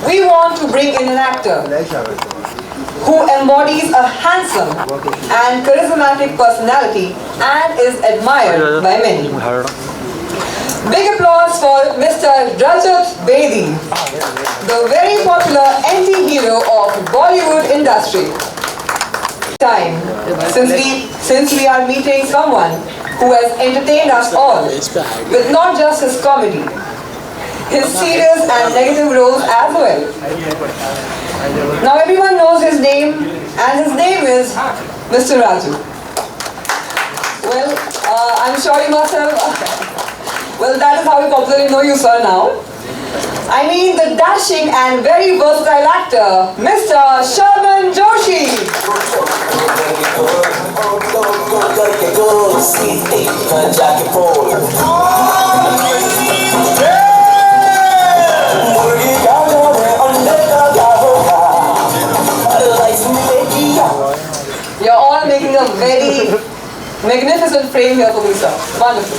We want to bring in an actor who embodies a handsome and charismatic personality and is admired by many. Big applause for Mr. Rajat Bedi, the very popular anti-hero of Bollywood industry. Time, since we are meeting someone who has entertained us all with not just his comedy, his serious and negative roles as well. Now everyone knows his name, and his name is Mr. Raju. Well, I'm sure you must have... well, that is how we popularly know you, sir, now. I mean the dashing and very versatile actor, Mr. Sharman Joshi. You're all making a very magnificent frame here for me, sir. Wonderful.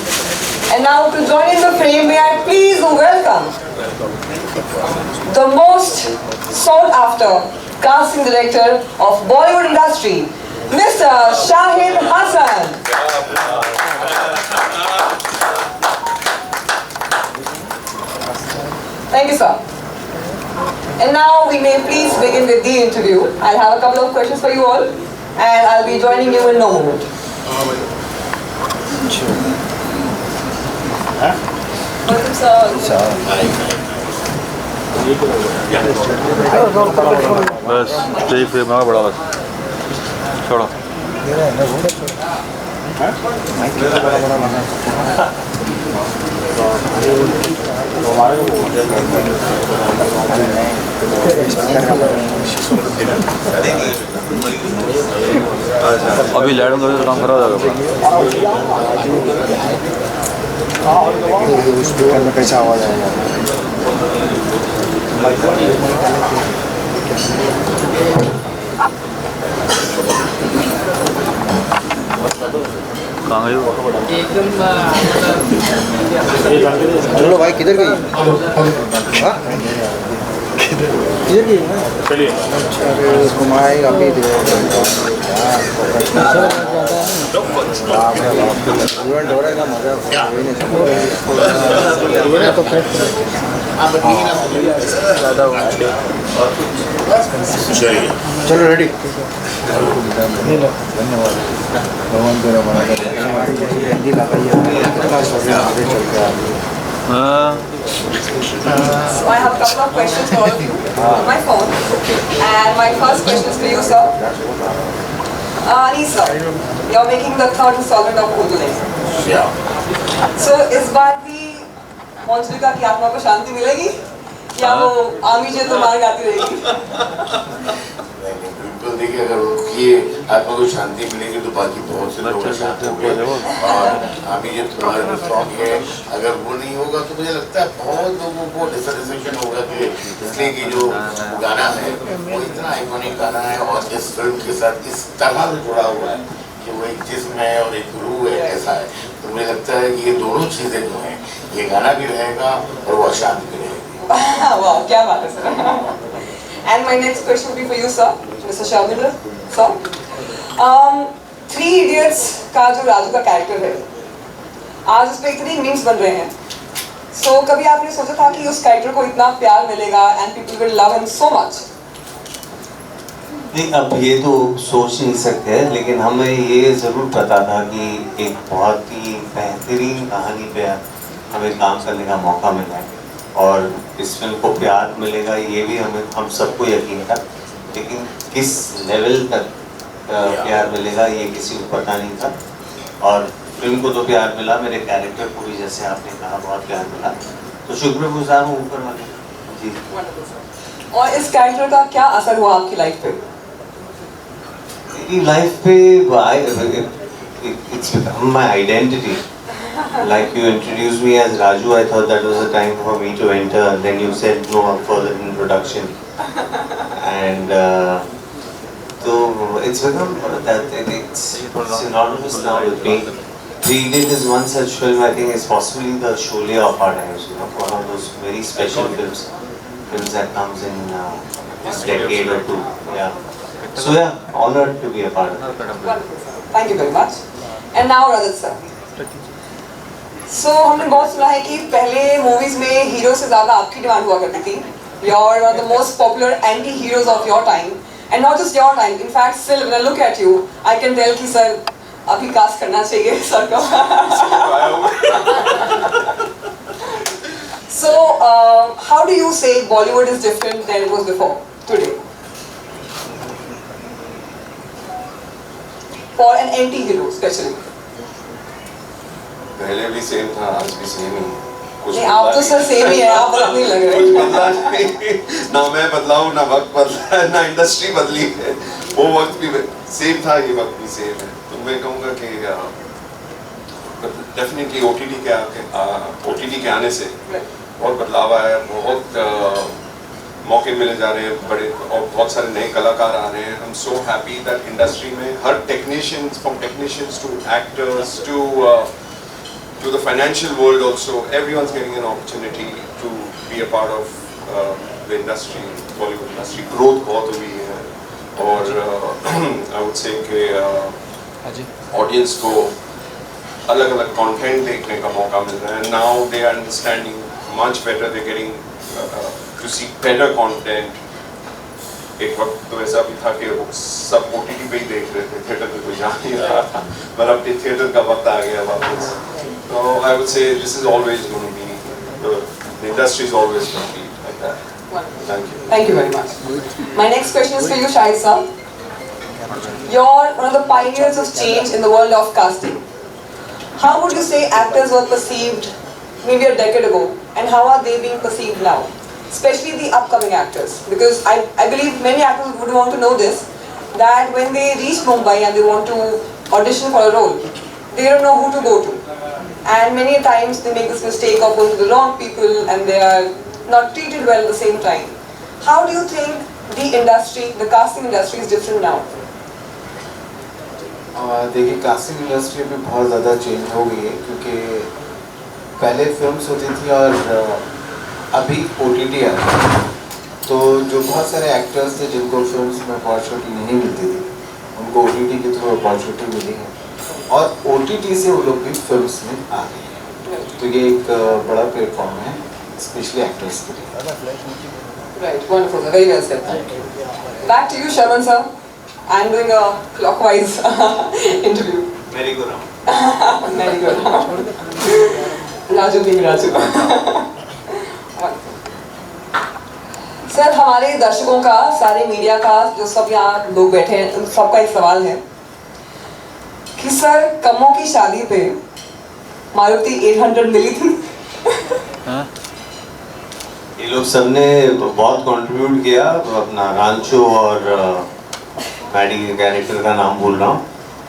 And now to join in the frame, may I please welcome the most sought after casting director of Bollywood industry, Mr. Shahid Hassan. Thank you, sir. And now we may please begin with the interview. I'll have a couple of questions for you all, and I'll be joining you in no moment. Welcome, sir. बस stay frame में बड़ा बस छोड़ो अभी land में काम करा जाएगा स्पीकर में कैसा आवाज आएगा कहाँ गई वो? चलो भाई किधर गई किधर गई चलिए घुमाएगा अभी चलो रेडी धन्यवाद भगवान तेरा बना हिंदी लगाइए So I have a couple of questions for all of you on my phone. And my first question is for you, sir. Anis sir, you're making the third installment of Kodule. Yeah. So इस बार भी मंजुलिका की आत्मा को शांति मिलेगी या वो आमी जी तो मार गाती रहेगी? बिल्कुल देखिए, अगर उनकी आत्मा को शांति मिलेगी तो बाकी बहुत से लोग शांत होंगे। और अभी ये तुम्हारा सॉन्ग है, अगर वो नहीं होगा तो मुझे लगता है बहुत लोगों को डिससेटिस्फेक्शन होगा कि इसलिए कि जो गाना है वो इतना आइकॉनिक गाना है और इस फिल्म के साथ इस तरह से जुड़ा हुआ है कि वो एक जिस्म है और एक रूह है, ऐसा है। तो मुझे लगता है कि ये दोनों चीज़ें जो हैं, ये गाना भी रहेगा और वो अशांत भी रहेगी। Wow, क्या बात है sir. And my next question will be for you, sir, Mr. Sharmendra, sir. Three Idiots का जो राजू का कैरेक्टर है, आज उस पे इतनी मीम्स बन रहे हैं. So कभी आपने सोचा था कि उस कैरेक्टर को इतना प्यार मिलेगा and people will love him so much? नहीं, अब ये तो सोच नहीं सकते हैं, लेकिन हमें ये ज़रूर पता था कि एक बहुत ही बेहतरीन कहानी पे हमें काम करने का मौका मिला है और इस फिल्म को प्यार मिलेगा ये भी हम सबको यकीन था, लेकिन किस लेवल तक प्यार मिलेगा ये किसी को पता नहीं था। और फिल्म को तो प्यार मिला, मेरे कैरेक्टर को भी जैसे आपने कहा बहुत प्यार मिला, तो शुक्रगुजार हूँ ऊपर वाले जी। और इस कैरेक्टर का क्या असर हुआ आपकी लाइफ पे? मेरी लाइफ पे it's become my identity. Like you introduced me as Raju, I thought that was the time for me to enter. Then you said no further introduction, and so it's become that it's synonymous now with me. Three Idiots is one such film. I think it's possibly the Sholay of our times. You know, one of those very special films films that comes in this decade or two. Yeah. So yeah, honored to be a part of it. Wonderful, sir. Thank you very much. And now Rajat sir. So हमने बहुत सुना है कि पहले movies में hero से ज़्यादा आपकी डिमांड हुआ करती थी. You're one of the most popular anti-heroes of your time, and not just your time. In fact, still when I look at you, I can tell कि sir अभी कास्ट करना चाहिए सर का. So how do you say Bollywood is different than it was before today? For an anti-hero, especially. पहले भी same था, आज भी सेम ही. नहीं, आप तो सर सेम ही है, आप बदल नहीं लग रहे. कुछ बदला नहीं, ना मैं बदला हूँ, ना वक्त बदला है, ना इंडस्ट्री बदली है. वो वक्त भी सेम था, ये वक्त भी सेम है. तो मैं कहूँगा कि डेफिनेटली OTT के आने से बहुत बदलाव आया है. बहुत मौके मिले जा रहे हैं बड़े, और बहुत सारे नए कलाकार आ रहे हैं. I'm so happy that industry में हर technicians, from technicians to actors to the financial world also, everyone's getting an opportunity to be a part of the industry, Bollywood industry. Growth बहुत हुई है, और I would say कि audience को अलग-अलग content देखने का मौका मिल रहा है. Now they are understanding much better, they're getting to see better content. एक वक्त तो ऐसा भी था कि सब OTT पे ही देख रहे थे, थिएटर में कोई जा नहीं रहा था. पर अब थिएटर का वक्त आ गया वापस. So I would say this is always going to be, the industry is always going to be like that. Thank you. Thank you very much. My next question is for you, Shahid sir. You're one of the pioneers of change in the world of casting. How would you say actors were perceived maybe a decade ago, and how are they being perceived now? Especially the upcoming actors, because I believe many actors would want to know this, that when they reach Mumbai and they want to audition for a role, they don't know who to go to. And many times they make this mistake of going to the wrong people, and they are not treated well at the same time. How do you think the industry, the casting industry is different now? देखिए, casting industry में बहुत ज़्यादा change हो गई है, क्योंकि पहले films होती थी और अभी OTT आता है. तो जो बहुत सारे एक्टर्स थे जिनको फिल्म्स में अपॉर्चुनिटी नहीं मिलती थी, उनको OTT के थ्रू अपॉर्चुनिटी मिली है, और OTT से वो लोग भी फिल्म्स में आ गए हैं. तो ये एक बड़ा प्लेटफॉर्म है स्पेशली एक्टर्स के लिए. Right, wonderful, very well said. Back to you, Sharman sir. I'm doing a clockwise interview. Merry go round. Merry go round. Raju being Raju. Sir, हमारे दर्शकों का, सारे मीडिया का, जो सब यहाँ लोग बैठे हैं, उन सबका एक सवाल है कि सर, कमों की शादी पे मारुति 800 मिली थी? ये लोग सबने बहुत कंट्रीब्यूट किया. अपना रांचो और मैडी के कैरेक्टर का नाम भूल रहा हूँ,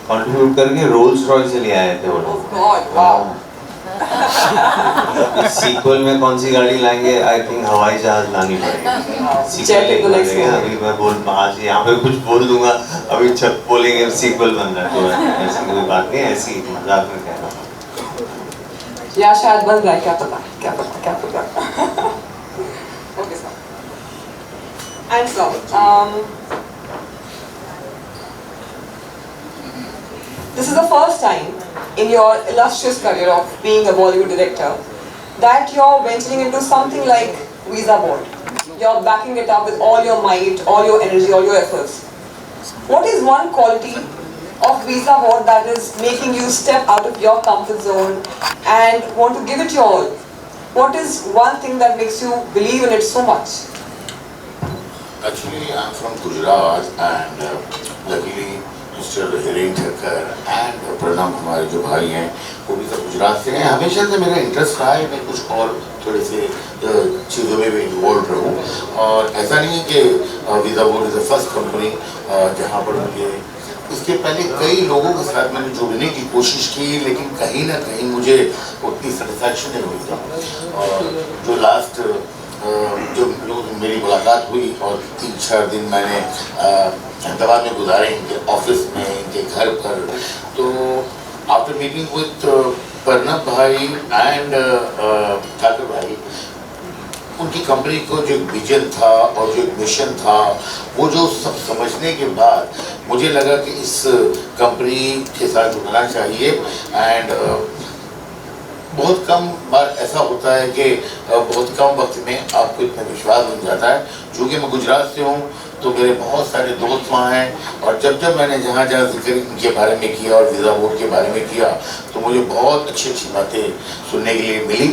कंट्रीब्यूट करके रोल्स रॉयस से ले आए थे वो लोग. सीक्वल में कौन सी गाड़ी लाएंगे? आई थिंक हवाई जहाज लानी पड़ेगी. सीक्वल लेंगे. अभी मैं आज यहाँ पे कुछ बोल दूंगा, अभी छत बोलेंगे सीक्वल बन रहा है. तो ऐसी कोई बात नहीं, ऐसी मजाक में कह रहा हूँ. या शायद बन रहा है, क्या पता. Okay, sir. And so, this is the first time in your illustrious career of being a Bollywood director that you're venturing into something like Visa Board. You're backing it up with all your might, all your energy, all your efforts. What is one quality of Visa Board that is making you step out of your comfort zone and want to give it your all? What is one thing that makes you believe in it so much? Actually, I'm from Gujarat, and luckily Mr. Hiren Thakkar and Pranam हमारे जो भाई हैं वो भी सब गुजरात से हैं. हमेशा से मेरा इंटरेस्ट रहा है मैं कुछ और थोड़े से चीज़ों में भी इन्वॉल्व रहूँ. और ऐसा नहीं है कि visa board is the first company जहाँ पर मुझे, इसके पहले कई लोगों के साथ मैंने जुड़ने की कोशिश की, लेकिन कहीं ना कहीं मुझे उतनी सेटिस्फैक्शन नहीं हुई थी. और जो लास्ट जो लोगों से मेरी मुलाकात हुई और 3-4 दिन मैंने अहमदाबाद में गुजारे इनके ऑफिस में, इनके घर पर, तो आफ्टर मीटिंग विद प्रणब भाई एंड ठाकुर भाई, उनकी कंपनी को जो विजन था और जो मिशन था, वो जो सब समझने के बाद मुझे लगा कि इस कंपनी के साथ जुड़ना चाहिए। एंड बहुत कम बार ऐसा होता है कि बहुत कम वक्त में आपको इतना विश्वास बन जाता है। चूँकि मैं गुजरात से हूँ तो मेरे बहुत सारे दोस्त वहाँ हैं, और जब मैंने जहाँ जिक्र इनके बारे में किया और वीज़ा बोर्ड के बारे में किया तो मुझे बहुत अच्छी बातें सुनने के लिए मिली।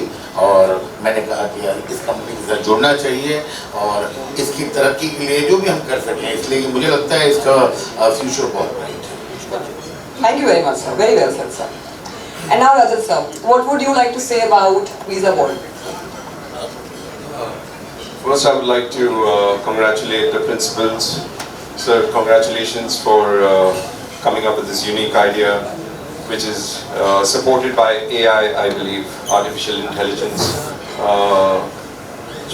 और मैंने कहा कि यार इस कंपनी के साथ जुड़ना चाहिए और इसकी तरक्की के लिए जो भी हम कर सकें, इसलिए मुझे लगता है इसका फ्यूचर बहुत ब्राइट है। Thank you very much, sir. Very well said, sir. And now, Rajat sir, what would you like to say about Visa Board? First, I would like to congratulate the principals. Sir, congratulations for coming up with this unique idea, which is supported by AI, I believe, artificial intelligence.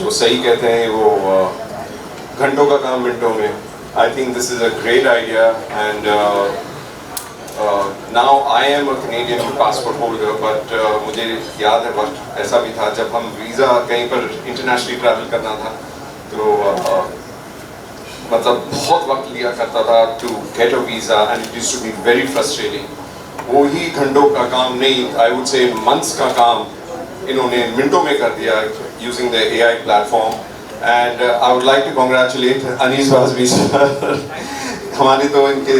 जो सही कहते हैं वो घंटों का काम मिनटों में. I think this is a great idea, and now I am a Canadian passport holder, but मुझे याद है वक्त ऐसा भी था जब हम वीज़ा कहीं पर इंटरनेशनली ट्रैवल करना था तो मतलब बहुत वक्त लिया करता था to get a visa, and it used to be very frustrating. वो ही घंटों का काम नहीं, आई वुड से मंथ्स का काम इन्होंने मिनटों में कर दिया using the AI platform. And I would like to congratulate Anees Wajvi sir. हमारे तो इनके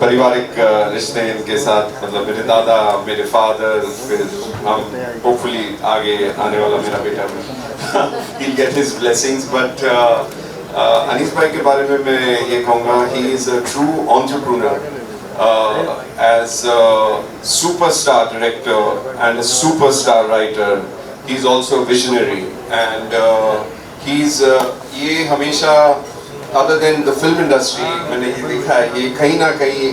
पारिवारिक रिश्ते इनके साथ, मतलब मेरे दादा, मेरे फादर, फिर हम होपफुली आगे आने वाला मेरा बेटा he'll get his blessings। but Anees भाई के बारे में मैं ये कहूँगा, he is a true entrepreneur, as a superstar director and a superstar writer, he is also a visionary, and he's ये हमेशा other than the film industry, मैंने ये देखा है ये कहीं ना कहीं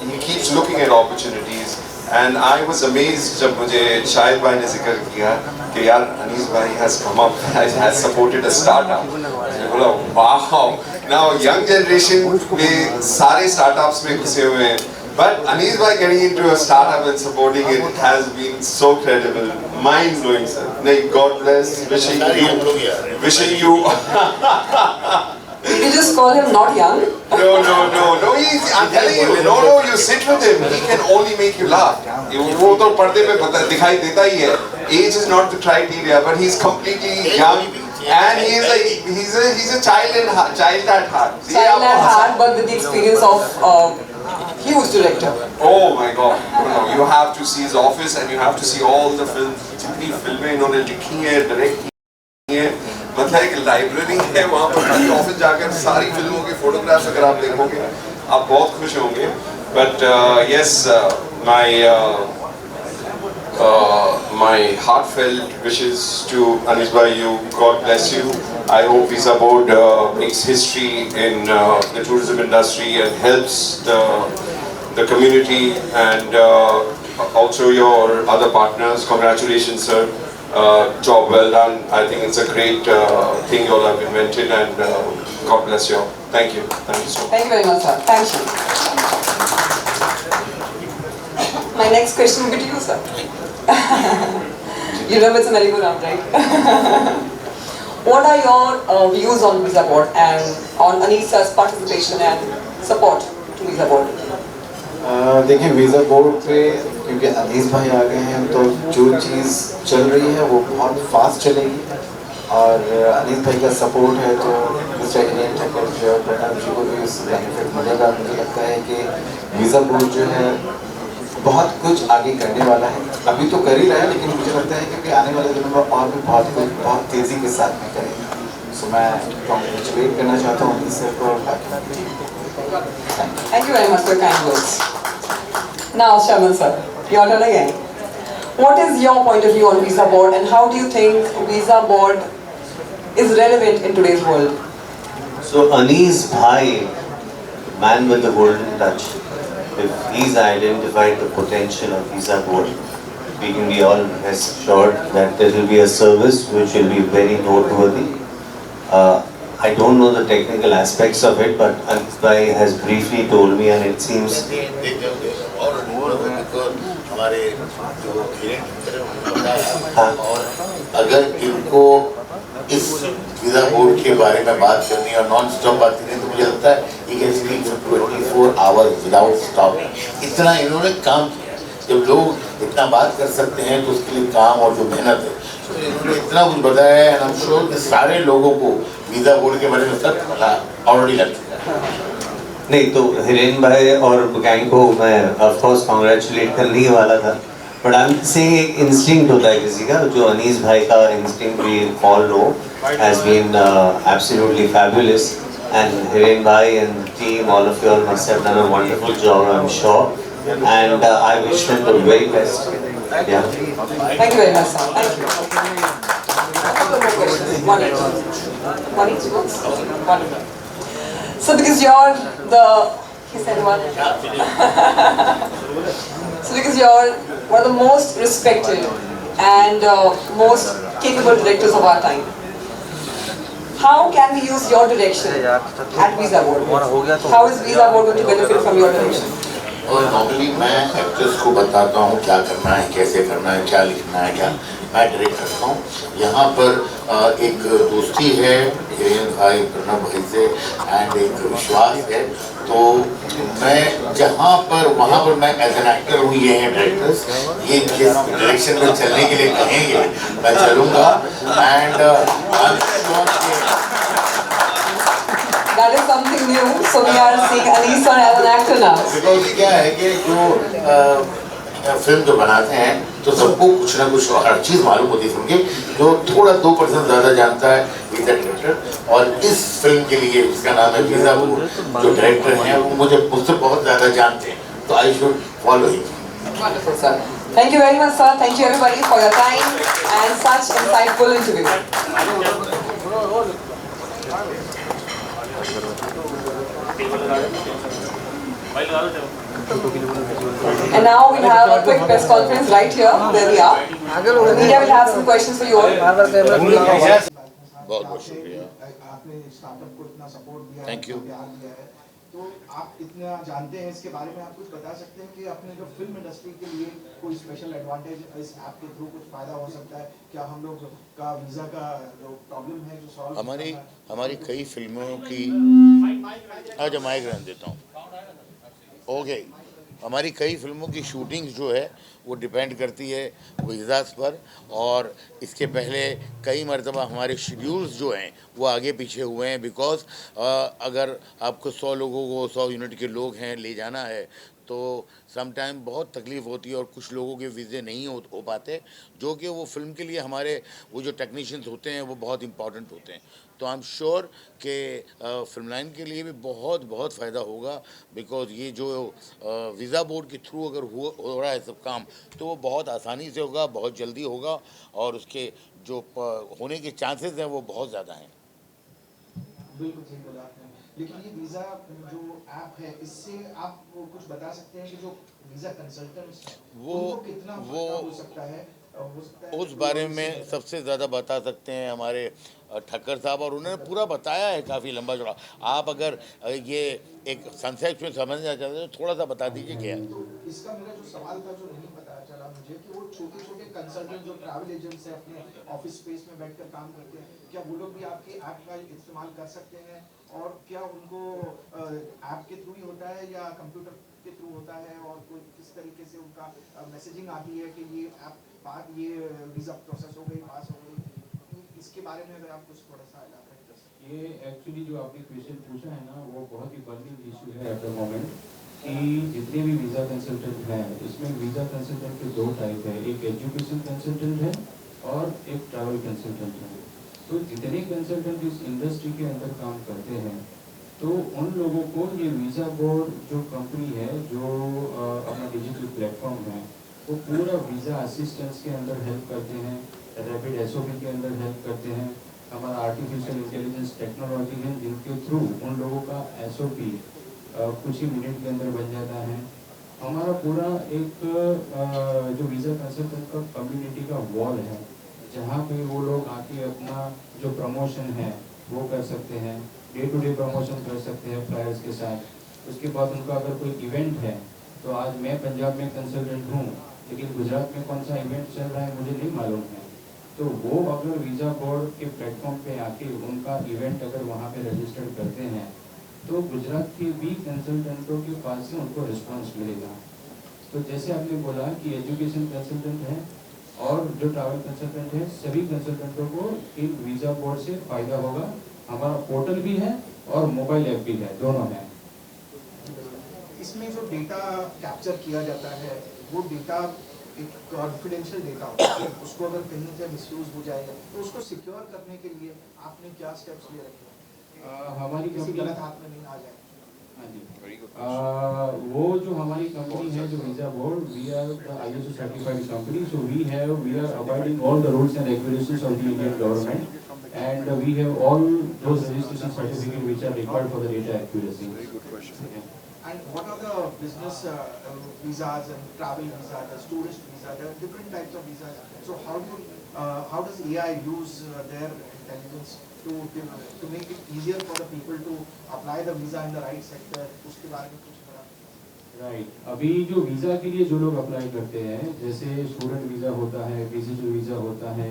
he keeps looking at opportunities, and I was amazed जब मुझे शाहिद भाई ने जिक्र किया कि यार अनीस भाई has come up, has supported a startup। मैंने बोला wow, now young generation में सारे startups में घुसे हुए हैं, but Anis bhai getting into a startup and supporting it has been so credible, mind blowing sir। नहीं, God bless, wishing you Did you just call him not young? No, I'm telling you, no, you sit with him, he can only make you laugh। वो तो पर्दे पे दिखाई देता ही है। Age is not the criteria, but he's completely young, and he's a child at heart। Child at heart, but with the experience of huge director। Oh my God! No, you have to see his office, and you have to see all the films, जितनी फिल्में इन्होंने लिखी हैं, direct की हैं, मतलब एक library है वहाँ पर। ऑफिस जाकर सारी फिल्मों के फोटोग्राफ्स अगर आप देखोगे आप बहुत खुश होंगे। But yes, my heartfelt wishes to Anis bhai, you, God bless you। I hope Visa Board makes history in the tourism industry and helps the community, and also your other partners। Congratulations sir, job well done। I think it's a great thing you all have invented, and God bless you all। Thank you so much। Thank you very much, sir. Thank you। My next question will be to you, sir। You know it's a merry-go-round, right? What are your views on Visa Board and on Anis's participation and support to Visa Board? देखिए, visa board पे क्योंकि अनीस भाई आ गए हैं तो जो चीज़ चल रही है वो बहुत फास्ट चलेगी, और अनीस भाई का सपोर्ट है तो मिस्टर हिरेन ठाकुर जी और प्रणब जी को भी इससे बेनिफिट मिलेगा। मुझे लगता है कि वीज़ा बोर्ड जो है बहुत कुछ आगे करने वाला है, अभी तो कर ही रहा है, लेकिन मुझे लगता है कि आने वाले दिनों में और भी बहुत तेज़ी के साथ में करेगा। सो मैं कॉन्ग्रेचुलेट करना चाहता हूँ अनीस सर को और बाकी। Thank you very much for your kind words। Now, Shaman sir, your turn again। What is your point of view on Visa Board, and how do you think Visa Board is relevant in today's world? So Anis bhai, man with the golden touch, if he's identified the potential of Visa Board, we can be all rest assured that there will be a service which will be very noteworthy। I don't know the technical aspects of it, but Anis bhai has briefly told me, and it seems और हमारे जो हिरेन ठाकुर हैं उन्होंने बताया, और अगर इनको इस वीज़ा बोर्ड के बारे में बात करनी और नॉन स्टॉप बात करनी, तो मुझे लगता है ये can speak for 24 hours without stopping. इतना इन्होंने काम किया। जब लोग इतना बात कर सकते हैं तो उसके लिए काम और जो मेहनत है, तो इन्होंने इतना कुछ बताया है। एंड आई एम श्योर कि सारे लोगों को वीज़ा बोर्ड के बारे में सब पता ऑलरेडी लग चुका है। नहीं तो हिरेन भाई और गैंग को मैं ऑफ कोर्स कांग्रेचुलेट करने ही वाला था, बट आई एम सेइंग एक इंस्टिंक्ट होता है किसी का, जो अनीस भाई का instinct we all know has been absolutely fabulous, and Hiren भाई and team all of you all must have done a wonderful job, I am sure, and I wish them the very best. Yeah. Thank you very much, sir. Thank you. A couple more questions. One each. One each works? Wonderful. So because you're the... He said one. So because you're one of the most respected and most capable directors of our time, how can we use your direction at Visa Board? How is Visa Board going to benefit from your direction? और normally मैं actors को बताता हूँ क्या करना है, कैसे करना है, क्या लिखना है, क्या मैं डायरेक्ट करता हूँ। यहाँ पर एक दोस्ती है हिरेन भाई प्रणव भाई से एंड एक विश्वास है, तो मैं जहाँ पर वहाँ पर मैं एज एन एक्टर हूँ, ये हैं डायरेक्टर्स, ये जिस डायरेक्शन में चलने के लिए कहेंगे मैं चलूँगा। And That is something new. So we are seeing Anis sir as an actor now. Because क्या है कि जो फिल्म जो बनाते हैं तो सबको कुछ ना कुछ हर चीज़ मालूम होती है फिल्म की, जो थोड़ा 2% ज़्यादा जानता है वीज़ा डायरेक्टर। और इस फिल्म के लिए इसका नाम है वीज़ा बोर्ड, जो डायरेक्टर हैं वो मुझसे बहुत ज़्यादा जानते हैं, तो I should follow him. Wonderful, sir. Thank you very much, sir. Thank you everybody for your time and such insightful interview. And now we'll have a quick press conference right here where we are. The media will have some questions for you all. बहुत बहुत शुक्रिया, आपने startup को इतना support दिया है, Thank you. प्यार दिया है, तो आप इतना जानते हैं इसके बारे में, आप कुछ बता सकते हैं कि अपने जो फिल्म इंडस्ट्री के लिए कोई स्पेशल एडवांटेज इस ऐप के थ्रू कुछ फायदा हो सकता है क्या? हम लोग का वीज़ा का जो प्रॉब्लम है जो सॉल्व हमारी कई फिल्मों की आज माइक रहने देता हूँ। ओके, हमारी कई फिल्मों की शूटिंग जो है वो डिपेंड करती है वीज़ास पर, और इसके पहले कई मरतबा हमारे शेड्यूल्स जो हैं वो आगे पीछे हुए हैं। बिकॉज अगर आपको 100 लोगों को 100 यूनिट के लोग हैं ले जाना है तो सम टाइम बहुत तकलीफ़ होती है, और कुछ लोगों के वीज़े नहीं हो पाते, जो कि वो फिल्म के लिए हमारे वो जो टेक्नीशियंस होते हैं वो बहुत इंपॉर्टेंट होते हैं। तो आई एम श्योर कि फिल्म लाइन के लिए भी बहुत बहुत फ़ायदा होगा, बिकॉज ये जो वीज़ा बोर्ड के थ्रू अगर हो रहा है सब काम, तो वो बहुत आसानी से होगा, बहुत जल्दी होगा, और उसके जो होने के चांसेस हैं वो बहुत ज़्यादा हैं। बिल्कुल ठीक बोला आपने, लेकिन ये वीज़ा जो ऐप है इससे आप कुछ बता सकते हैं कि जो वीज़ा कंसल्टेंट्स हैं उनको कितना फायदा हो सकता है? उस बारे में सबसे ज़्यादा बता सकते हैं हमारे ठक्कर साहब, और उन्होंने पूरा बताया है काफ़ी लंबा चौड़ा। आप अगर ये एक संक्षेप में समझना चाहते हैं तो थोड़ा सा बता दीजिए क्या है। तो इसका मेरा जो सवाल था जो नहीं पता चला मुझे कि वो छोटे छोटे कंसल्टेंट जो ट्रैवल एजेंट्स हैं अपने ऑफिस स्पेस में बैठकर काम करते हैं, क्या वो लोग भी आपके ऐप का इस्तेमाल कर सकते हैं? और क्या उनको ऐप के थ्रू ही होता है या कंप्यूटर के थ्रू होता है, और कोई किस तरीके से उनका मैसेजिंग आती है कि ये ऐप ये वीज़ा प्रोसेस हो गई, पास हो गई? इसके बारे में अगर आप कुछ थोड़ा सा elaborate कर सकते। ये एक्चुअली जो आपने क्वेश्चन पूछा है ना वो बहुत ही बर्निंग इशू है एट द मोमेंट, कि जितने भी वीज़ा कंसल्टेंट हैं इसमें वीज़ा कंसल्टेंट के 2 टाइप है, एक एजुकेशन कंसल्टेंट है और एक ट्रैवल कंसल्टेंट है। तो जितने कंसल्टेंट इस इंडस्ट्री के अंदर काम करते हैं तो उन लोगों को ये वीज़ा बोर्ड जो कंपनी है, जो अपना डिजिटल प्लेटफॉर्म है, वो पूरा वीज़ा असिस्टेंस के अंदर हेल्प करते हैं, रैपिड SOP के अंदर हेल्प करते हैं। हमारा आर्टिफिशियल इंटेलिजेंस टेक्नोलॉजी है जिनके थ्रू उन लोगों का SOP कुछ ही मिनट के अंदर बन जाता है। हमारा पूरा एक जो वीज़ा कंसल्टेंट का कम्युनिटी का वॉल है जहाँ पे वो लोग आके अपना जो प्रमोशन है वो कर सकते हैं, डे टू डे प्रमोशन कर सकते हैं फ्लायर्स के साथ। उसके बाद उनका अगर कोई इवेंट है तो आज मैं पंजाब में कंसल्टेंट हूँ लेकिन गुजरात में कौन सा इवेंट चल रहा है मुझे नहीं मालूम है, तो वो अगर वीज़ा बोर्ड के प्लेटफॉर्म पे आके उनका इवेंट अगर वहाँ पे रजिस्टर करते हैं तो गुजरात के भी कंसल्टेंटों के पास से उनको रिस्पांस मिलेगा। तो जैसे आपने बोला कि एजुकेशन कंसल्टेंट है और जो ट्रैवल कंसल्टेंट है, सभी कंसल्टेंटों को एक वीज़ा बोर्ड से फ़ायदा होगा। हमारा पोर्टल भी है और मोबाइल ऐप भी है, दोनों हैं। इसमें जो डेटा कैप्चर किया जाता है वो डेटा एक कॉन्फिडेंशियल डेटा होता है, उसको अगर कहीं से मिसयूज हो जाएगा तो उसको सिक्योर करने के लिए आपने क्या स्टेप्स ले रखे हैं हमारी किसी कंपनी गलत हाथ में नहीं आ जाए? हाँ जी, वो जो हमारी कंपनी है जो visa board, we are the ISO certified company, so we are abiding all the rules and regulations of the Indian government and we have all those registration certificate which are required for the data accuracy. And what are the business visas and travel visas, the tourist visa? There are different types of visas. So how does AI use their intelligence to make it easier for the people to apply the visa in the right sector? उसके बारे में कुछ बता। Right, अभी जो visa के लिए जो लोग अप्लाई करते हैं, जैसे स्टूडेंट वीज़ा होता है, विजिटर वीज़ा होता है,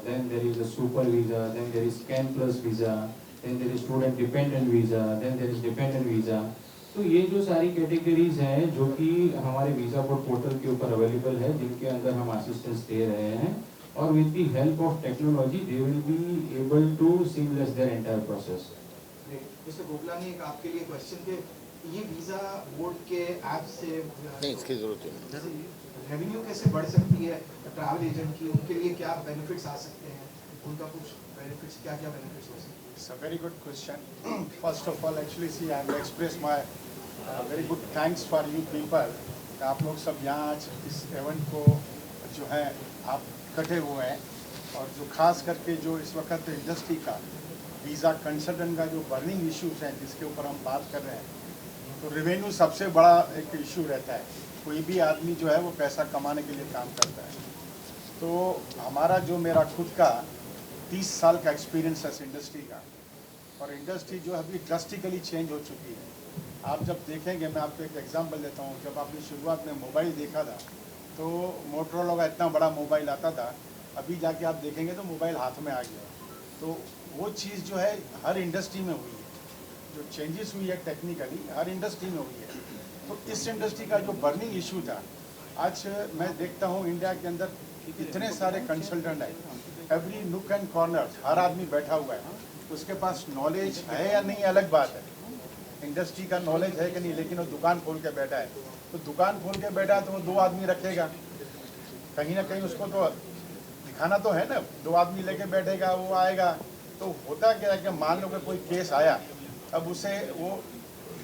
then there is a super visa, then there is scan plus visa, then there is student dependent visa, then there is dependent visa। तो ये जो सारी कैटेगरीज हैं जो कि हमारे वीज़ा बोर्ड पोर्टल के ऊपर अवेलेबल है, जिनके अंदर हम असिस्टेंस दे रहे हैं और with the help of technology they will be able to seamless their entire process. Mister Gopalani, एक आपके लिए क्वेश्चन के ये वीजा बोर्ड के ऐप से नहीं, इसकी जरूरत नहीं। रेवेन्यू कैसे बढ़ सकती है ट्रैवल एजेंट की, उनके लिए क्या बेनिफिट्स आ सकते हैं, उनका कुछ बेनिफिट्स क्या बेनिफिट्स हो सकते हैं? It's a very good question. First of all, actually, see, I will express my very good thanks for you people. आप लोग सब यहाँ आज इस इवेंट को जो है आप इकट्ठे हुए हैं और जो खास करके जो इस वक्त इंडस्ट्री का वीज़ा कंसल्टेंट का जो बर्निंग इश्यूज हैं जिसके ऊपर हम बात कर रहे हैं, तो रेवेन्यू सबसे बड़ा एक इशू रहता है। कोई भी आदमी जो है वो पैसा कमाने के लिए काम करता है। तो हमारा जो मेरा खुद का 30 साल का एक्सपीरियंस है इस इंडस्ट्री का, और इंडस्ट्री जो है अभी ड्रास्टिकली चेंज हो चुकी है। आप जब देखेंगे, मैं आपको एक एग्जांपल देता हूँ, जब आपने शुरुआत में मोबाइल देखा था तो मोटरोला का इतना बड़ा मोबाइल आता था, अभी जाके आप देखेंगे तो मोबाइल हाथ में आ गया। तो वो चीज़ जो है हर इंडस्ट्री में हुई है, जो चेंजेस हुई है टेक्निकली हर इंडस्ट्री में हुई है। तो इस इंडस्ट्री का जो बर्निंग इशू था, आज मैं देखता हूँ इंडिया के अंदर इतने सारे कंसल्टेंट हैं, एवरी नुक एंड कॉर्नर हर आदमी बैठा हुआ है। उसके पास नॉलेज है या नहीं अलग बात है, इंडस्ट्री का नॉलेज है कि नहीं, लेकिन वो दुकान खोल के बैठा है। तो दुकान खोल के बैठा है तो वो 2 आदमी रखेगा, कहीं ना कहीं उसको तो दिखाना तो है ना, 2 आदमी लेके बैठेगा, वो आएगा। तो होता क्या है कि मान लो कि कोई केस आया, अब उसे वो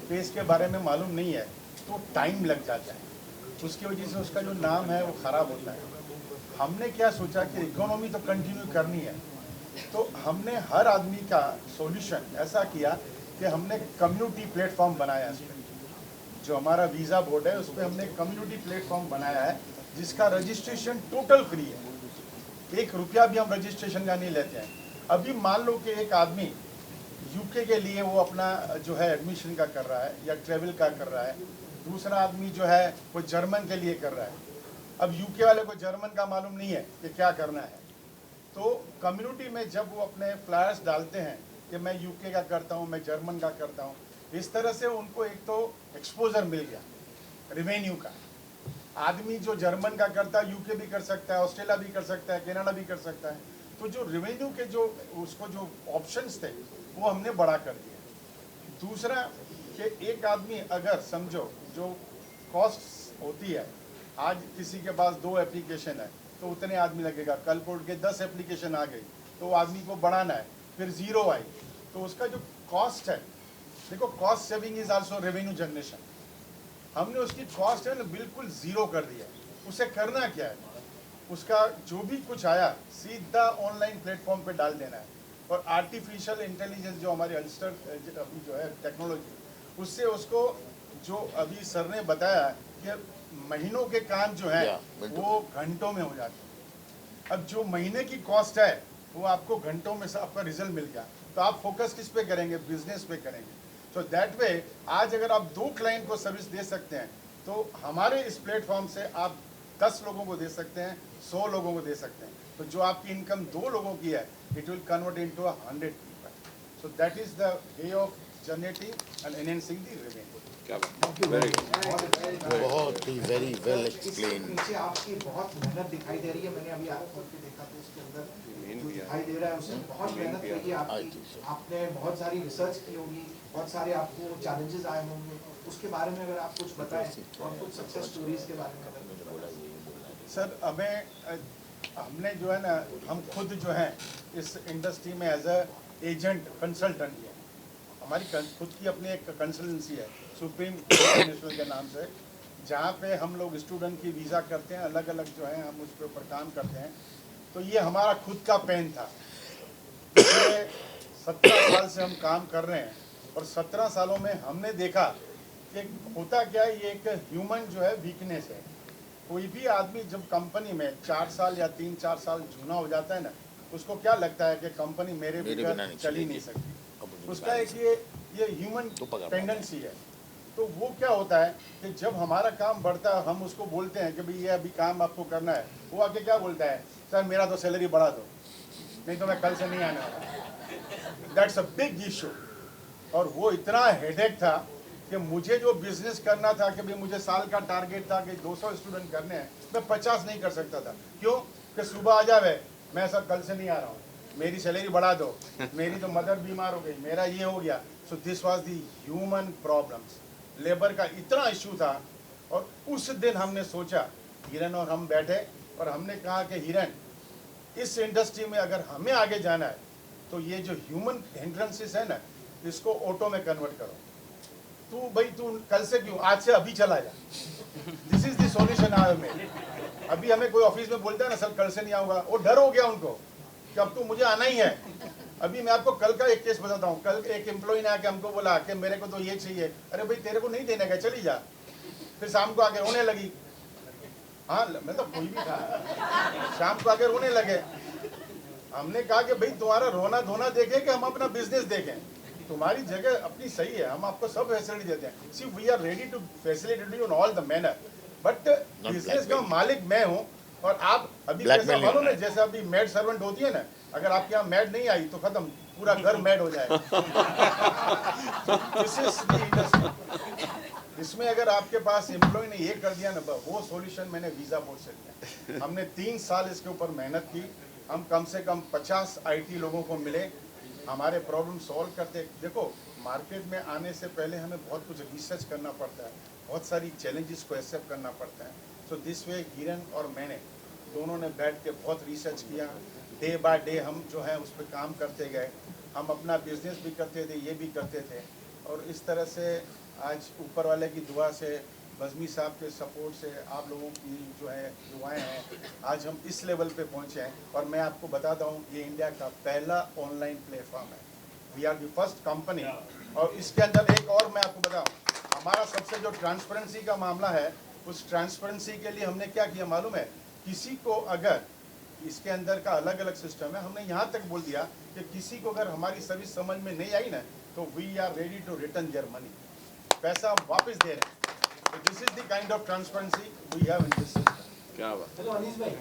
केस के बारे में मालूम नहीं है तो टाइम लग जाता है, उसकी वजह से उसका जो नाम है वो ख़राब होता है। हमने क्या सोचा कि इकोनॉमी तो कंटिन्यू करनी है, तो हमने हर आदमी का सॉल्यूशन ऐसा किया कि हमने कम्युनिटी प्लेटफॉर्म बनाया। इस पर जो हमारा वीज़ा बोर्ड है उस पर हमने कम्युनिटी प्लेटफॉर्म बनाया है, जिसका रजिस्ट्रेशन टोटल फ्री है, 1 रुपया भी हम रजिस्ट्रेशन का नहीं लेते हैं। अभी मान लो कि एक आदमी यूके के लिए वो अपना जो है एडमिशन का कर रहा है या ट्रेवल का कर रहा है, दूसरा आदमी जो है वो जर्मन के लिए कर रहा है। अब यूके वाले को जर्मन का मालूम नहीं है कि क्या करना है, तो कम्युनिटी में जब वो अपने फ्लायर्स डालते हैं कि मैं यूके का करता हूँ, मैं जर्मन का करता हूँ, इस तरह से उनको एक तो एक्सपोजर मिल गया रेवेन्यू का। आदमी जो जर्मन का करता है यूके भी कर सकता है, ऑस्ट्रेलिया भी कर सकता है, कनाडा भी कर सकता है। तो जो रेवेन्यू के जो उसको जो ऑप्शंस थे वो हमने बड़ा कर दिया। दूसरा कि एक आदमी अगर समझो जो कॉस्ट होती है, आज किसी के पास 2 एप्लीकेशन है तो उतने आदमी लगेगा, कल को के 10 एप्लीकेशन आ गई तो आदमी को बढ़ाना है, फिर 0 आई तो उसका जो कॉस्ट है, देखो cost saving is also revenue generation. हमने उसकी कॉस्ट है ना बिल्कुल 0 कर दिया। उसे करना क्या है, उसका जो भी कुछ आया सीधा ऑनलाइन प्लेटफॉर्म पे डाल देना है, और आर्टिफिशियल इंटेलिजेंस जो हमारी अल्स्टर अभी जो है टेक्नोलॉजी, उससे उसको जो अभी सर ने बताया कि महीनों के काम जो है वो घंटों में हो जाते हैं। अब जो महीने की कॉस्ट है वो आपको घंटों में से आपका रिजल्ट मिल गया, तो आप फोकस किस पे करेंगे, बिजनेस पे करेंगे। तो दैट वे आज अगर आप 2 क्लाइंट को सर्विस दे सकते हैं तो हमारे इस प्लेटफॉर्म से आप 10 लोगों को दे सकते हैं, 100 लोगों को दे सकते हैं। तो जो आपकी इनकम 2 लोगों की है, it will convert into 100 people. So that is the way of generating and enhancing the revenue. क्या बात, वेरी गुड। बहुत ही वेरी वेल एक्सप्लेन। पीछे आपकी बहुत मेहनत दिखाई दे रही है, मैंने अभी आप खोल के देखा तो उसके अंदर जो दिखाई दे रहा है उसमें बहुत मेहनत की है आपकी। आपने बहुत सारी रिसर्च की होगी, बहुत सारे आपको चैलेंजेस आए होंगे, उसके बारे में अगर आप कुछ बताएं और कुछ सक्सेस स्टोरीज के बारे में अगर सर हमने जो है ना, हम खुद जो है इस इंडस्ट्री में एज अ एजेंट कंसल्टेंट है। हमारी खुद की अपनी एक कंसल्टेंसी है सुप्रीम इंटरनेशनल के नाम से, जहाँ पे हम लोग स्टूडेंट की वीज़ा करते हैं, अलग अलग जो है हम उसके ऊपर काम करते हैं। तो ये हमारा खुद का पेन था। पिछले 17 साल से हम काम कर रहे हैं और 17 सालों में हमने देखा कि होता क्या है, ये एक ह्यूमन जो है वीकनेस है। कोई भी आदमी जब कंपनी में 4 साल या 3-4 साल जूना हो जाता है ना, उसको क्या लगता है कि कंपनी मेरे बगैर चल ही नहीं सकती। उसका एक ये ह्यूमन टेंडेंसी है। तो वो क्या होता है कि जब हमारा काम बढ़ता है, हम उसको बोलते हैं कि भाई ये अभी काम आपको करना है, वो आके क्या बोलता है, सर मेरा तो सैलरी बढ़ा दो, नहीं तो मैं कल से नहीं आने वाला। That's a big issue. और वो इतना हेडेक था कि मुझे जो बिजनेस करना था कि भाई मुझे साल का टारगेट था कि 200 स्टूडेंट करने हैं, मैं 50 नहीं कर सकता था। क्यों कि सुबह आ जावे, मैं सर कल से नहीं आ रहा हूँ, मेरी सैलरी बढ़ा दो, मेरी तो मदर बीमार हो गई, मेरा ये हो गया। So this was the human problems, labour का इतना इशू था। और उस दिन हमने सोचा, हिरन और हम बैठे और हमने कहा कि हिरन, इस इंडस्ट्री में अगर हमें आगे जाना है तो ये जो ह्यूमन हिंड्रेंसेस है ना, इसको ऑटो में कन्वर्ट करो। तू कल से क्यों, आज से अभी चला जा। This is the solution I have made. अभी हमें कोई ऑफिस में बोलता है ना, सर कल से नहीं आऊंगा, वो डर हो गया उनको कि अब तो मुझे आना ही है। अभी मैं आपको कल का एक केस बताता हूँ। कल एक एम्प्लॉय ने आके हमको बोला कि मेरे को तो ये चाहिए। अरे भाई तेरे को नहीं देने का, चली जा। फिर शाम को आके रोने लगी। हाँ मतलब कोई भी था, शाम को आके रोने लगे। हमने कहा कि भाई तुम्हारा रोना धोना देखें कि हम अपना बिजनेस देखें, तुम्हारी जगह अपनी सही है, हम आपको सब फैसिलिटी देते हैं। See we are ready to facilitate you on all the manner, but business का मालिक मैं हूँ और आप अभी कैसा मालूम है, जैसे अभी मेड सर्वेंट होती है ना, अगर आपके यहाँ मेड नहीं आई तो खत्म, पूरा घर मेड हो जाएगा। इसमें अगर आपके पास एम्प्लॉय ने ये कर दिया ना, वो सॉल्यूशन मैंने वीज़ा बोर्ड से लिया। हमने 3 साल इसके ऊपर मेहनत की। हम कम से कम 50 IT लोगों को मिले, हमारे प्रॉब्लम सॉल्व करते। देखो मार्केट में आने से पहले हमें बहुत कुछ रिसर्च करना पड़ता है, बहुत सारी चैलेंजेस को एक्सेप्ट करना पड़ता है। सो दिस वे हिरन और मैंने दोनों ने बैठ के बहुत रिसर्च किया। डे बाय डे हम जो है उस पर काम करते गए। हम अपना बिजनेस भी करते थे, ये भी करते थे। और इस तरह से आज ऊपर वाले की दुआ से, बज़मी साहब के सपोर्ट से, आप लोगों की जो है दुआएं हैं, आज हम इस लेवल पे पहुंचे हैं। और मैं आपको बताता हूँ, ये इंडिया का पहला ऑनलाइन प्लेटफॉर्म है। We are the first company. और इसके अंदर एक और मैं आपको बताऊँ, हमारा सबसे जो ट्रांसपेरेंसी का मामला है, उस ट्रांसपेरेंसी के लिए हमने क्या किया मालूम है, किसी को अगर इसके अंदर का अलग अलग सिस्टम है, हमने यहाँ तक बोल दिया कि किसी को अगर हमारी सर्विस समझ में नहीं आई ना, तो we are ready to return their money, पैसा हम वापस दे रहे हैं। तो this is the kind of transparency we have in this system. क्या बात। हेलो अनीस भाई,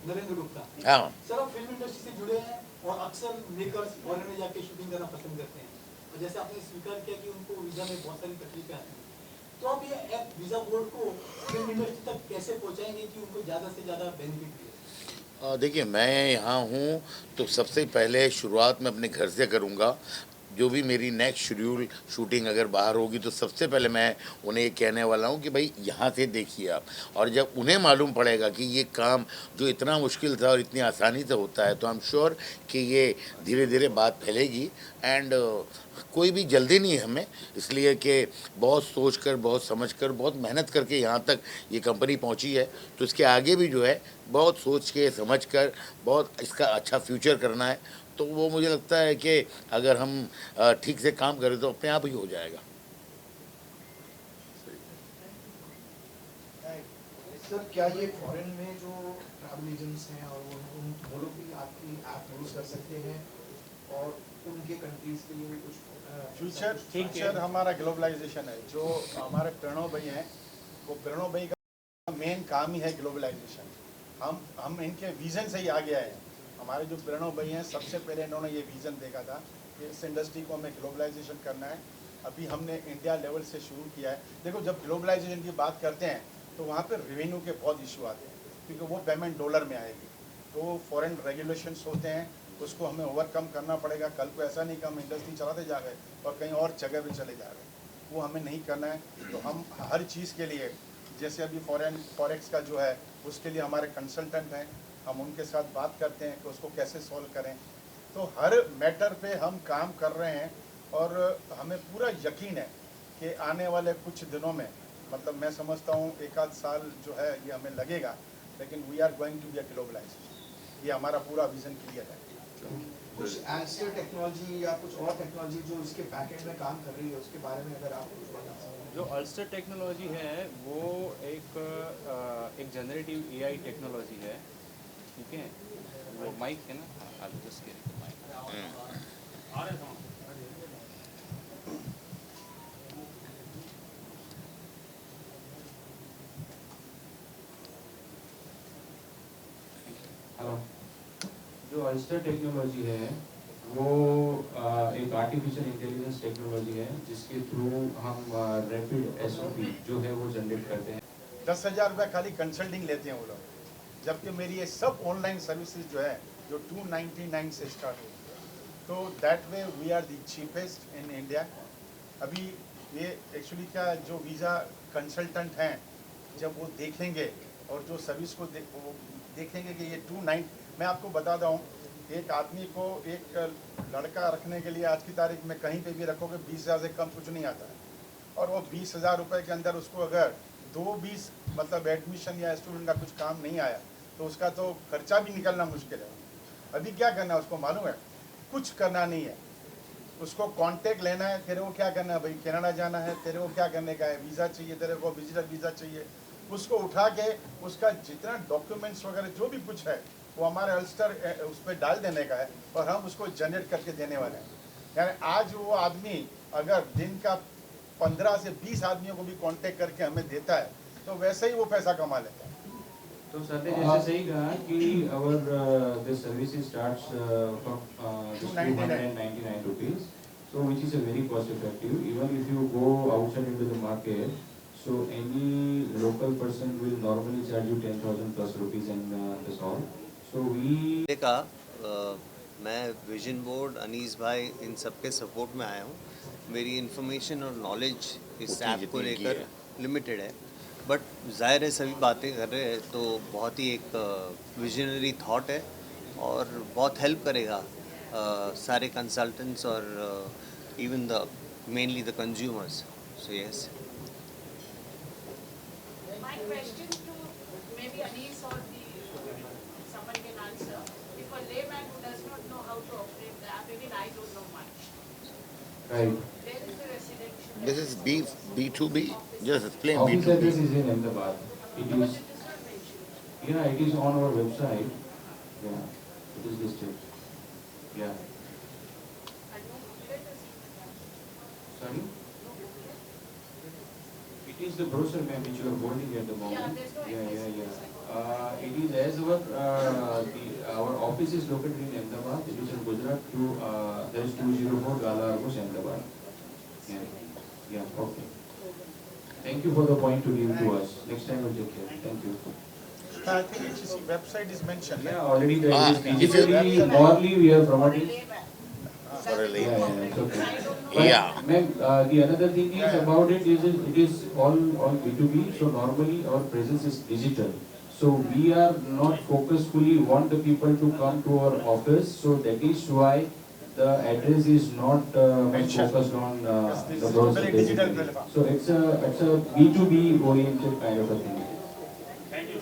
नरेंद्र गुप्ता। हाँ सर आप फिल्म इंडस्ट्री से जुड़े हैं और अक्सर मेकर्स फॉरेन में जाके शूटिंग करना पसंद करते हैं, और जैसे आपने स्वीकार किया कि उनको वीज़ा में बहुत सारी तकलीफें आती हैं, तो आप ये ऐप वीज़ा बोर्ड को फिल्म इंडस्ट्री तक कैसे पहुँचाएंगे कि उनको ज़्यादा से ज़्यादा बेनिफिट मिले? देखिए, मैं यहाँ हूँ तो सबसे पहले शुरुआत मैं अपने घर से करूँगा। जो भी मेरी नेक्स्ट शेड्यूल शूटिंग अगर बाहर होगी तो सबसे पहले मैं उन्हें ये कहने वाला हूँ कि भाई यहाँ से देखिए आप। और जब उन्हें मालूम पड़ेगा कि ये काम जो इतना मुश्किल था और इतनी आसानी से होता है, तो आई एम श्योर कि ये धीरे धीरे बात फैलेगी। एंड कोई भी जल्दी नहीं है हमें, इसलिए कि बहुत सोचकर, बहुत समझकर, बहुत मेहनत करके यहाँ तक ये कंपनी पहुँची है। तो इसके आगे भी जो है बहुत सोच के, समझ कर, बहुत इसका अच्छा फ्यूचर करना है। तो वो मुझे लगता है कि अगर हम ठीक से काम करें तो अपने आप ही हो जाएगा। सर क्या ये फॉरेन में जो ट्रैवल एजेंट्स हैं और वो लोग भी आपकी ऐप यूज कर सकते हैं और उनके कंट्रीज के लिए कुछ फ्यूचर हमारा ग्लोबलाइजेशन है। जो हमारे प्रणव भाई हैं, वो प्रणव भाई का मेन काम ही है ग्लोबलाइजेशन। हम इनके विज़न से ही आगे आए हैं। हमारे जो प्रणव भाई हैं, सबसे पहले इन्होंने ये विज़न देखा था कि इस इंडस्ट्री को हमें ग्लोबलाइजेशन करना है। अभी हमने इंडिया लेवल से शुरू किया है। देखो, जब ग्लोबलाइजेशन की बात करते हैं तो वहाँ पे रेवेन्यू के बहुत इशू आते हैं, क्योंकि वो पेमेंट डॉलर में आएगी, तो फॉरेन रेगुलेशंस होते हैं, उसको हमें ओवरकम करना पड़ेगा। कल को ऐसा नहीं कि हम इंडस्ट्री चलाते जा रहे और कहीं और जगह पे चले जा रहे, वो हमें नहीं करना है। तो हम हर चीज़ के लिए, जैसे अभी फॉरेक्स का जो है, उसके लिए हमारे कंसल्टेंट हैं, हम उनके साथ बात करते हैं कि उसको कैसे सॉल्व करें। तो हर मैटर पे हम काम कर रहे हैं और हमें पूरा यकीन है कि आने वाले कुछ दिनों में, मतलब मैं समझता हूँ 1 आध साल जो है ये हमें लगेगा, लेकिन we are going to be a globalization. ये हमारा पूरा विजन क्लियर है। कुछ एंसर टेक्नोलॉजी या कुछ और टेक्नोलॉजी जो इसके बैकएंड में काम कर रही है, उसके बारे में अगर आप कुछ बता सकें। जो अल्स्टर टेक्नोलॉजी है वो एक जनरेटिव एआई टेक्नोलॉजी है, ठीक है। वो माइक है ना, आप जस्ट के हेलो। जो अल्स्टर टेक्नोलॉजी है वो एक आर्टिफिशियल इंटेलिजेंस टेक्नोलॉजी है, जिसके थ्रू हम रैपिड एसओपी जो है वो जनरेट करते हैं। 10,000 रुपये खाली कंसल्टिंग लेते हैं वो लोग, जबकि मेरी ये सब ऑनलाइन सर्विसेज जो है जो 299 से स्टार्ट हुई, तो that way we are the cheapest in India. अभी ये एक्चुअली क्या, जो वीज़ा कंसल्टेंट हैं, जब वो देखेंगे और जो सर्विस को वो देखेंगे कि ये 29, मैं आपको बताता हूँ, एक आदमी को, एक लड़का रखने के लिए आज की तारीख में कहीं पे भी रखोगे 20,000 से कम कुछ नहीं आता है, और वो 20,000 रुपये के अंदर उसको अगर 2-20 मतलब एडमिशन या स्टूडेंट का कुछ काम नहीं आया तो उसका तो खर्चा भी निकलना मुश्किल है। अभी क्या करना है उसको मालूम है? कुछ करना नहीं है, उसको कांटेक्ट लेना है। तेरे को क्या करना है भाई? कनाडा जाना है, तेरे को क्या करने का है? वीज़ा चाहिए, तेरे को विजिटर वीज़ा चाहिए। उसको उठा के उसका जितना डॉक्यूमेंट्स वगैरह जो भी कुछ है वो हमारे अल्स्टर उस पर डाल देने का है, और हम उसको जनरेट करके देने वाले हैं। यानी आज वो आदमी अगर दिन का 15 से 20 आदमियों को भी कांटेक्ट करके हमें देता है तो वैसे ही वो पैसा कमा लेता है। तो सर ने जैसे सही कहा कि our the service starts from 299 rupees, so which is a very cost effective. Even if you go outside into the market, so any local person will normally charge you 10,000 plus rupees and that's all. So we का मैं vision board, Anees भाई, इन सब के support में आया हूँ। मेरी information और नॉलेज इस ऐप को लेकर लिमिटेड है, बट ज़ाहिर है सभी बातें कर रहे हैं तो बहुत ही एक विजनरी थॉट है और बहुत हेल्प करेगा सारे कंसल्टेंट्स और even the mainly the consumers. So yes. My question to maybe Anis or someone can answer. If a layman who does not know how to operate the app, even I don't know much. right. There is a residential. This is B2B. Just explain Office B2B. address is in Ahmedabad. It is, yeah, it is on our website. Yeah, it is listed. Yeah. Sorry? It is the brochure ma'am which you are holding at the moment. Yeah. It is as our office is located in Ahmedabad. It is in Gujarat there is 204 Gala Argos, Ahmedabad. Yeah, okay. Thank you for the point to give to us. Next time we'll take care. Thank you. I think HEC website is mentioned. Yeah, already there is if you- digitally, morally we are promoting. For a layman. Yeah, it's okay. But, Yeah. ma'am, the another thing is about it is all B2B. So normally our presence is digital. So we are not focusfully want the people to come to our office. So that is why the address is not focused on the browser very digital basically. platform. So it's a B2B oriented kind of a thing. Thank you.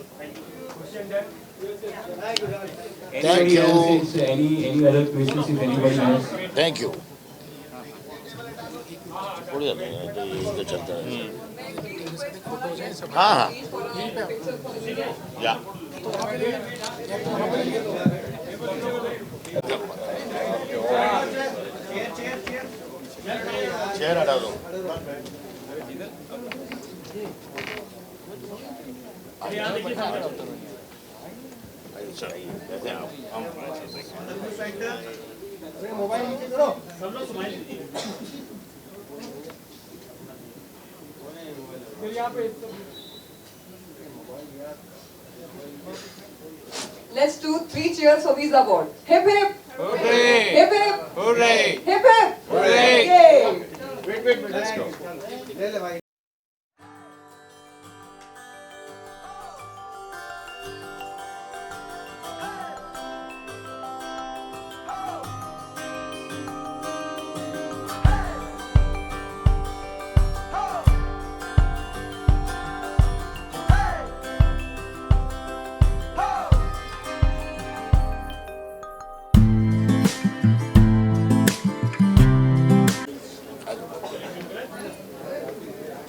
Else, any other questions if anybody has? Thank you. बढ़िया लगा तो ये तो चलता है। हाँ हाँ। या। चेयर हटा दो। Let's do 3 cheers for Visa Board. Hip hip! Hooray! Hip hip! Hooray! Hip hip! Hooray! Yay! Let's go.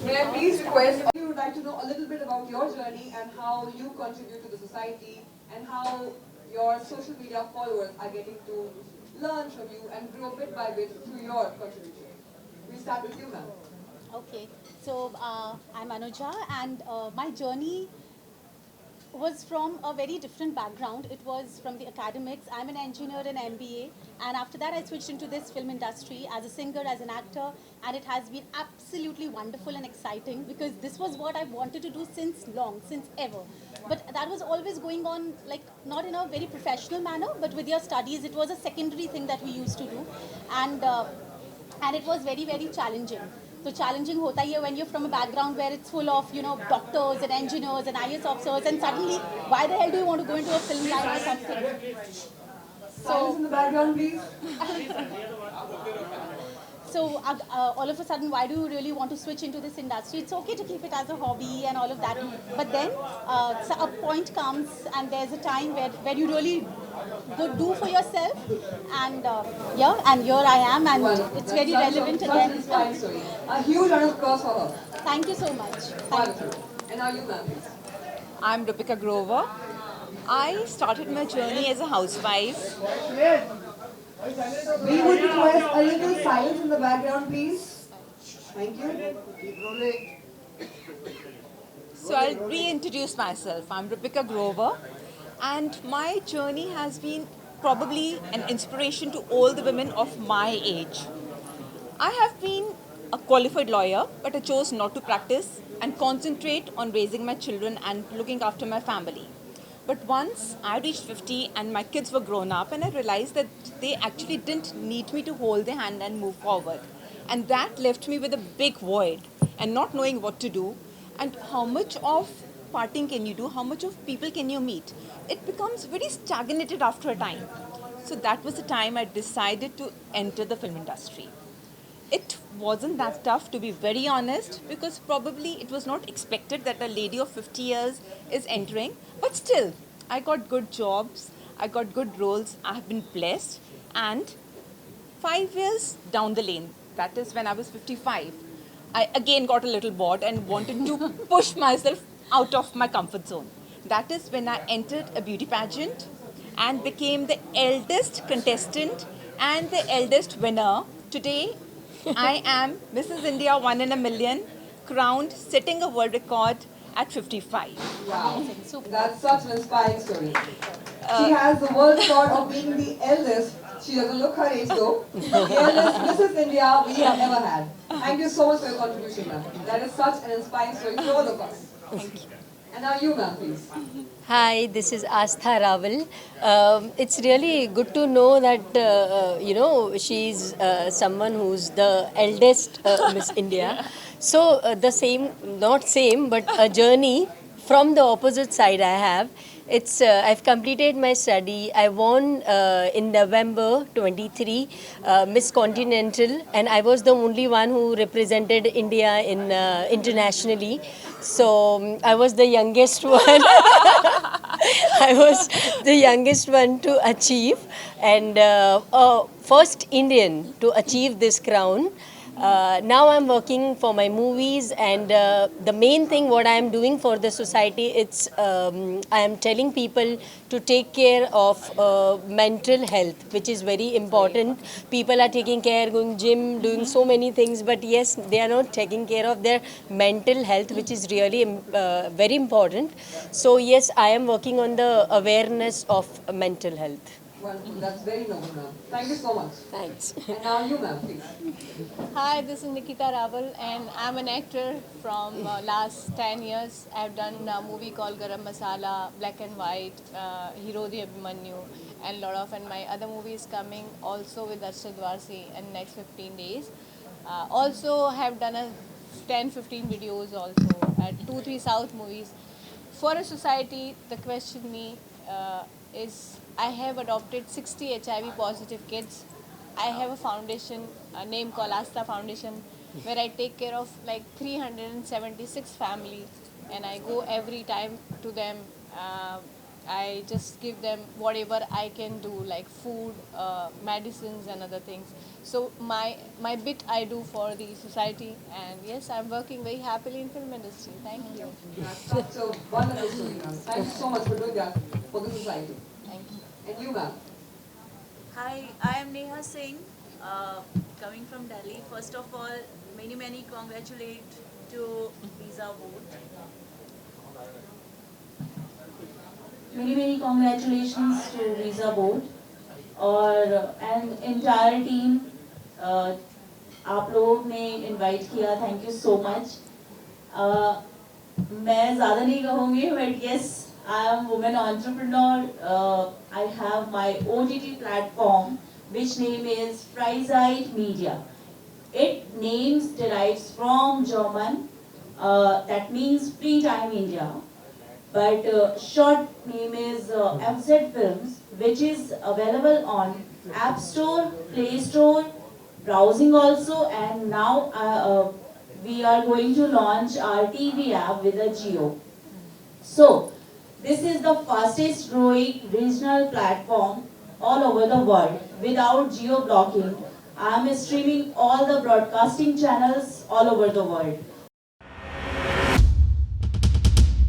May I please request, you would like to know a little bit about your journey and how you contribute to the society and how your social media followers are getting to learn from you and grow bit by bit through your contribution. We start with you, ma'am. Okay, so I'm Anuja, and my journey was from a very different background. It was from the academics. I'm an engineer in MBA, and after that I switched into this film industry as a singer, as an actor, and it has been absolutely wonderful and exciting because this was what I wanted to do since ever. But that was always going on, like, not in a very professional manner, but with your studies, it was a secondary thing that we used to do, and it was very, very challenging. So challenging hota hai when you're from a background where it's full of, you know, doctors and engineers and IAS officers, and suddenly, why the hell do you want to go into a film line or something? Silence in the background, please. So all of a sudden, why do you really want to switch into this industry? It's okay to keep it as a hobby and all of that. But then so a point comes and there's a time where you really go do for yourself. And yeah, and here I am, and it's very relevant again. Inspiring story. A huge round of applause for her. Thank you so much. Thank you. And now you, ma'am, please. I'm Rupika Grover. I started my journey as a housewife. We would request a little silence in the background, please. Thank you. So I'll reintroduce myself. I'm Rupika Grover, and my journey has been probably an inspiration to all the women of my age. I have been a qualified lawyer, but I chose not to practice and concentrate on raising my children and looking after my family. But once I reached 50 and my kids were grown up, and I realized that they actually didn't need me to hold their hand and move forward. And that left me with a big void and not knowing what to do. And how much of partying can you do? How much of people can you meet? It becomes very stagnated after a time. So that was the time I decided to enter the film industry. It wasn't that tough, to be very honest, because probably it was not expected that a lady of 50 years is entering. But still, I got good jobs, I got good roles, I have been blessed. And 5 years down the lane, that is when I was 55, I again got a little bored and wanted to push myself out of my comfort zone. That is when I entered a beauty pageant and became the eldest contestant and the eldest winner. Today, I am Mrs. India 1 in a million, crowned, setting a world record at 55. Wow, that's such an inspiring story. She has the world record of being the eldest. She doesn't look her age though. The eldest Mrs. India we have ever had. Thank you so much for your contribution, ma'am. That is such an inspiring story for all of us. Thank you. And now you, ma'am, please. Hi, this is Astha Raval. It's really good to know that, you know, she's someone who's the eldest Miss India. So the same, not same, but a journey from the opposite side I have. It's I've completed my study. I won in November 23 Miss Continental, and I was the only one who represented India in internationally. So I was the youngest one. I was the youngest one to achieve, and first Indian to achieve this crown. Now I'm working for my movies, and the main thing what I am doing for the society, it's I am telling people to take care of mental health, which is very important. People are taking care, going gym, doing so many things, but yes, they are not taking care of their mental health, which is really very important. So yes, I am working on the awareness of mental health. Wonderful. That's very noble, ma'am. Thank you so much. Thanks. And now you, ma'am, please. Hi, this is Nikita Raval, and I'm an actor from last 10 years. I've done a movie called Garam Masala, Black and White, Hero the Abhimanyu, and and my other movies coming also with Arshad Warsi in next 15 days. Also have done a 10-15 videos also at 2-3 South movies. For a society, the question me is I have adopted 60 HIV positive kids. I have a foundation, a name called Astha Foundation, where I take care of like 376 family, and I go every time to them. I just give them whatever I can do, like food, medicines and other things. So my bit I do for the society, and yes, I'm working very happily in film industry. Thank you. That's such a wonderful story, ma'am. Thank you so much for doing that for the society. Thank you. And you, ma'am. Hi, I am Neha Singh, coming from Delhi. First of all, many congratulations to Visa Board. Many congratulations to Visa Board और and entire team. आप लोग ने invite किया. Thank you so much. मैं ज़्यादा नहीं कहूँगी, but yes, I am woman entrepreneur. I have my OTT platform, which name is Freizeit Media. Its name derives from German, that means Free Time India. But short name is FZ Films, which is available on App Store, Play Store, browsing also, and now we are going to launch our TV app with a Jio. So, this is the fastest growing regional platform all over the world without geo blocking. I am streaming all the broadcasting channels all over the world.